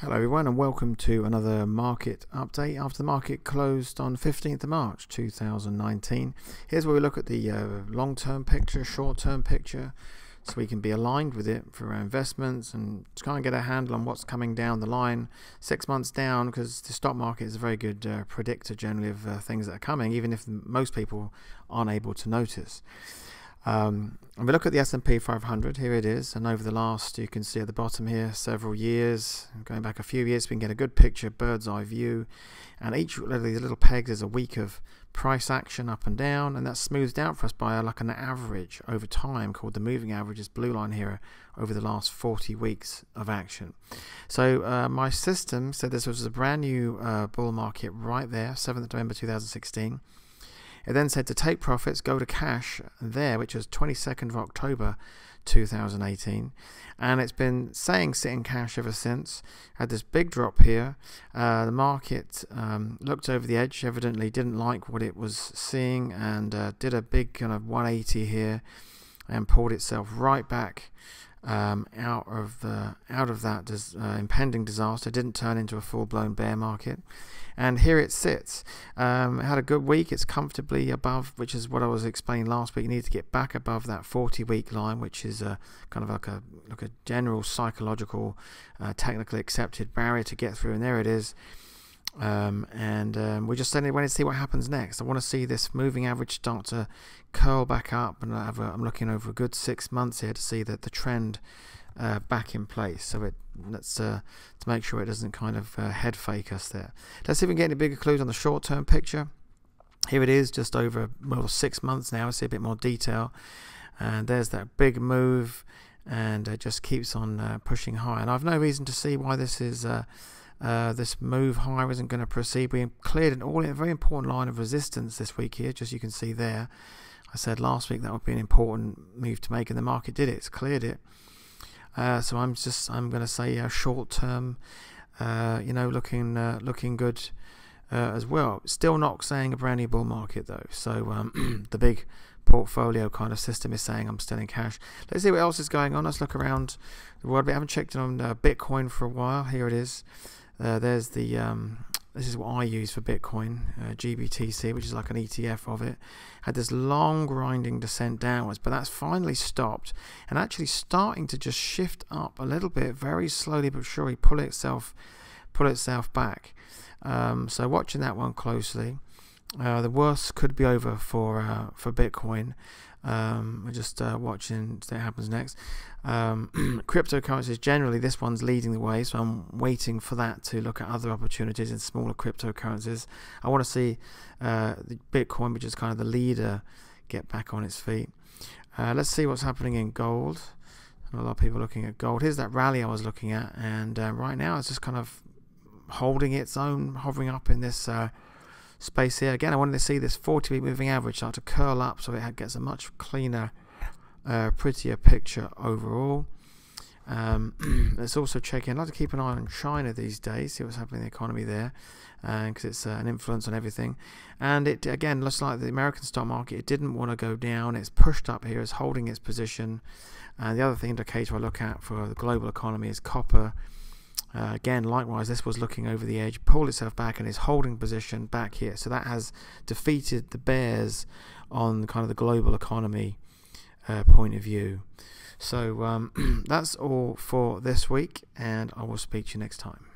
Hello everyone and welcome to another market update after the market closed on 15th of March 2019. Here's where we look at the long-term picture, short-term picture, so we can be aligned with it for our investments and try and get a handle on what's coming down the line 6 months down, because the stock market is a very good predictor generally of things that are coming, even if most people aren't able to notice. And we look at the S&P 500, here it is, and over the last, you can see at the bottom here, several years, going back a few years, we can get a good picture, bird's eye view, and each of these little pegs is a week of price action up and down, and that's smoothed out for us by like an average over time called the moving average, is blue line here, over the last 40 weeks of action. So my system said this was a brand new bull market right there, 7th of November 2016. It then said to take profits, go to cash there, which was 22nd of October 2018. And it's been saying sit in cash ever since. Had this big drop here. The market looked over the edge, evidently didn't like what it was seeing, and did a big kind of 180 here and pulled itself right back out of that impending disaster. Didn't turn into a full-blown bear market, and here it sits. It had a good week. It's comfortably above, which is what I was explaining last week. You need to get back above that 40-week line, which is kind of like a general psychological technically accepted barrier to get through, and there it is. We're just waiting to see what happens next. I want to see this moving average start to curl back up, and I'm looking over a good 6 months here to see that the trend back in place. So let's to make sure it doesn't kind of head fake us there. Let's see if we can get any bigger clues on the short-term picture. Here it is, just over 6 months now. I see a bit more detail, and there's that big move, and it just keeps on pushing high. And I've no reason to see why this is. This move higher isn't going to proceed. We cleared a very important line of resistance this week here, just you can see there. I said last week that would be an important move to make, and the market did it. It's cleared it. So I'm going to say short term, looking good as well. Still not saying a brand new bull market though. So the big portfolio kind of system is saying I'm still in cash. Let's see what else is going on. Let's look around the world. We haven't checked on Bitcoin for a while. Here it is. There's the this is what I use for Bitcoin, GBTC, which is like an ETF of it. Had this long grinding descent downwards, but that's finally stopped and actually starting to just shift up a little bit, very slowly but surely pull itself back. So watching that one closely. The worst could be over for Bitcoin. We're just watching what happens next. Cryptocurrencies generally, this one's leading the way, so I'm waiting for that to look at other opportunities in smaller cryptocurrencies. I want to see the Bitcoin, which is kind of the leader, get back on its feet. Let's see what's happening in gold. A lot of people looking at gold. Here's that rally I was looking at, and right now it's just kind of holding its own, hovering up in this space here. Again, I wanted to see this 40-week moving average start to curl up, so it gets a much cleaner, prettier picture overall. Let's also check in. I like to keep an eye on China these days, see what's happening in the economy there, because it's an influence on everything. And it again looks like the American stock market, it didn't want to go down. It's pushed up here, it's holding its position. And the other indicator I look at for the global economy is copper. Again, likewise, this was looking over the edge, pulled itself back and is holding position back here. So that has defeated the bears on kind of the global economy point of view. So that's all for this week, and I will speak to you next time.